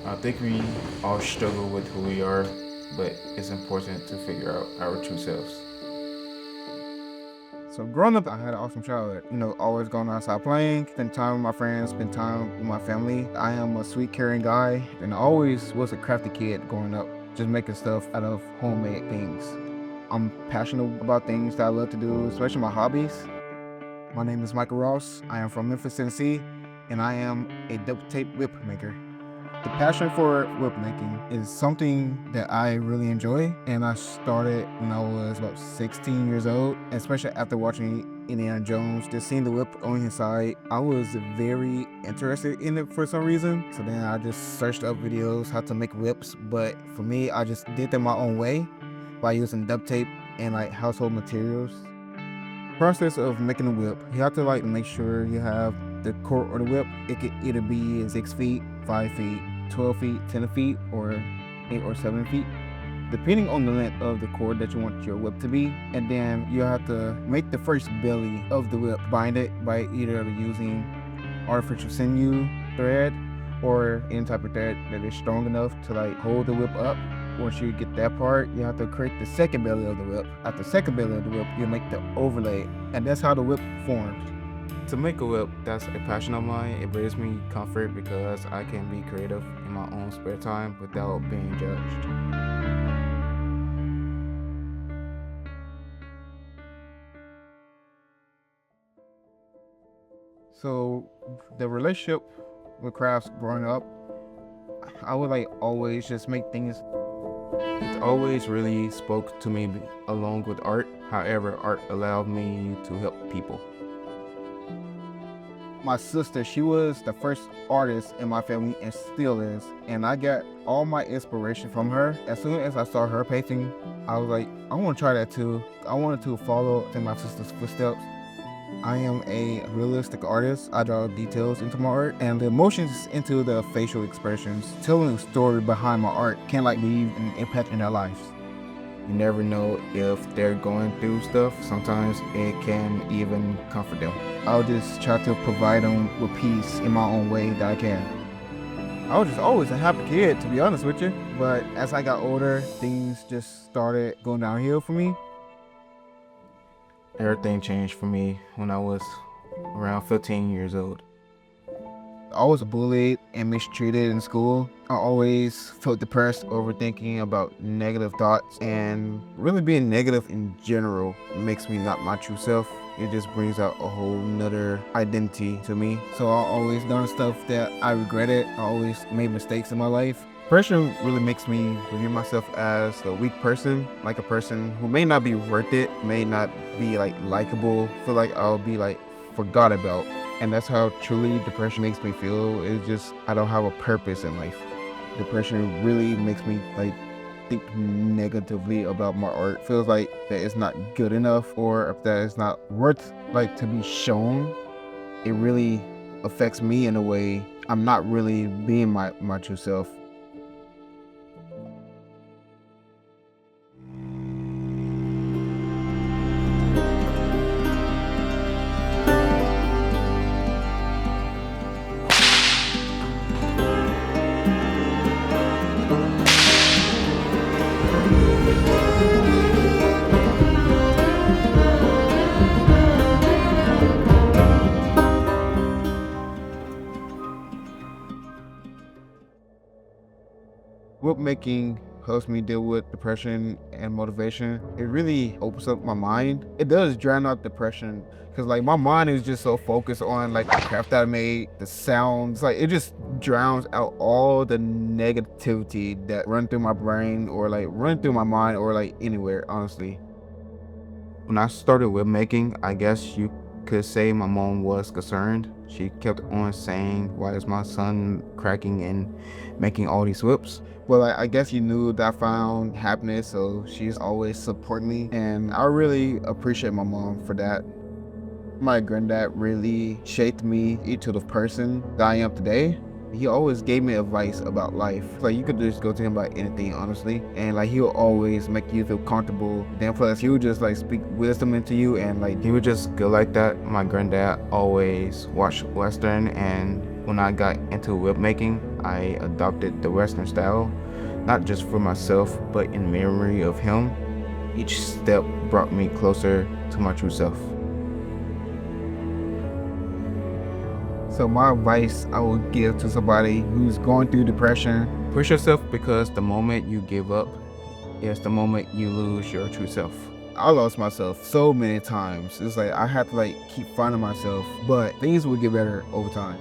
I think we all struggle with who we are, but it's important to figure out our true selves. So growing up, I had an awesome childhood. Always going outside playing, spend time with my friends, spend time with my family. I am a sweet, caring guy, and I always was a crafty kid growing up, just making stuff out of homemade things. I'm passionate about things that I love to do, especially my hobbies. My name is Michael Ross. I am from Memphis, Tennessee, and I am a double tape whip maker. The passion for whip making is something that I really enjoy, and I started when I was about 16 years old, especially after watching Indiana Jones, just seeing the whip on his side. I was very interested in it for some reason, so then I just searched up videos how to make whips, but for me, I just did them my own way by using duct tape and like household materials. Process of making a whip, you have to like make sure you have the cord or the whip. It could either be 6 feet, 5 feet, 12 feet, 10 feet, or 8 or 7 feet, depending on the length of the cord that you want your whip to be. And then you have to make the first belly of the whip, bind it by either using artificial sinew thread or any type of thread that is strong enough to like hold the whip up. Once you get that part, you have to create the second belly of the whip. At the second belly of the whip, you make the overlay, and that's how the whip forms. To make a whip, that's a passion of mine. It brings me comfort because I can be creative in my own spare time without being judged. So the relationship with crafts growing up, I would like always just make things. It always really spoke to me along with art. However, art allowed me to help people. My sister, she was the first artist in my family and still is. And I got all my inspiration from her. As soon as I saw her painting, I was like, I want to try that too. I wanted to follow in my sister's footsteps. I am a realistic artist. I draw details into my art and the emotions into the facial expressions. Telling a story behind my art can like leave an impact in their lives. You never know if they're going through stuff. Sometimes it can even comfort them. I'll just try to provide them with peace in my own way that I can. I was just always a happy kid, to be honest with you. But as I got older, things just started going downhill for me. Everything changed for me when I was around 15 years old. I was bullied and mistreated in school. I always felt depressed, overthinking about negative thoughts, and really being negative in general makes me not my true self. It just brings out a whole nother identity to me. So I always done stuff that I regretted. I always made mistakes in my life. Depression really makes me view myself as a weak person, like a person who may not be worth it, may not be like likable, feel like I'll be like forgot about. And that's how truly depression makes me feel. It's just I don't have a purpose in life. Depression really makes me like think negatively about my art. Feels like that it's not good enough or if that it's not worth like to be shown. It really affects me in a way I'm not really being my true self. Whip making helps me deal with depression and motivation. It really opens up my mind. It does drown out depression because like my mind is just so focused on like the craft that I made, the sounds, like it just drowns out all the negativity that run through my brain or like run through my mind or like anywhere, honestly. When I started whip making, I guess you could say my mom was concerned. She kept on saying, "Why is my son cracking and making all these whips?" Well, I guess you knew that I found happiness, so she's always supporting me, and I really appreciate my mom for that. My granddad really shaped me into the person that I am today. He always gave me advice about life. Like you could just go to him about anything, honestly, and like he'll always make you feel comfortable. Then plus he would just like speak wisdom into you, and like He was just good like that. My granddad always watched Western and When I got into whip making, I adopted the Western style, not just for myself, but in memory of him. Each step brought me closer to my true self. So my advice I would give to somebody who's going through depression, Push yourself, because the moment you give up is the moment you lose your true self. I lost myself so many times. It's like I had to like keep finding myself, but things will get better over time.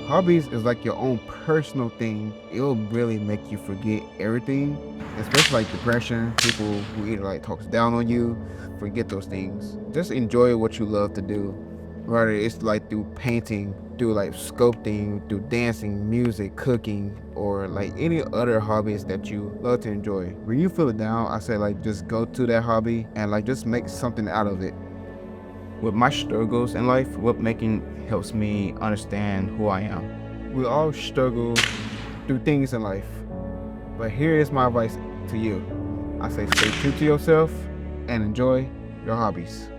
Hobbies is like your own personal thing. It'll really make you forget everything, especially like depression. People who either like talks down on you, forget those things. Just enjoy what you love to do. Whether it's like through painting, through like sculpting, through dancing, music, cooking, or like any other hobbies that you love to enjoy. When you feel down, I say like just go to that hobby and like just make something out of it. With my struggles in life, whip making helps me understand who I am. We all struggle through things in life, but here is my advice to you. I say stay true to yourself and enjoy your hobbies.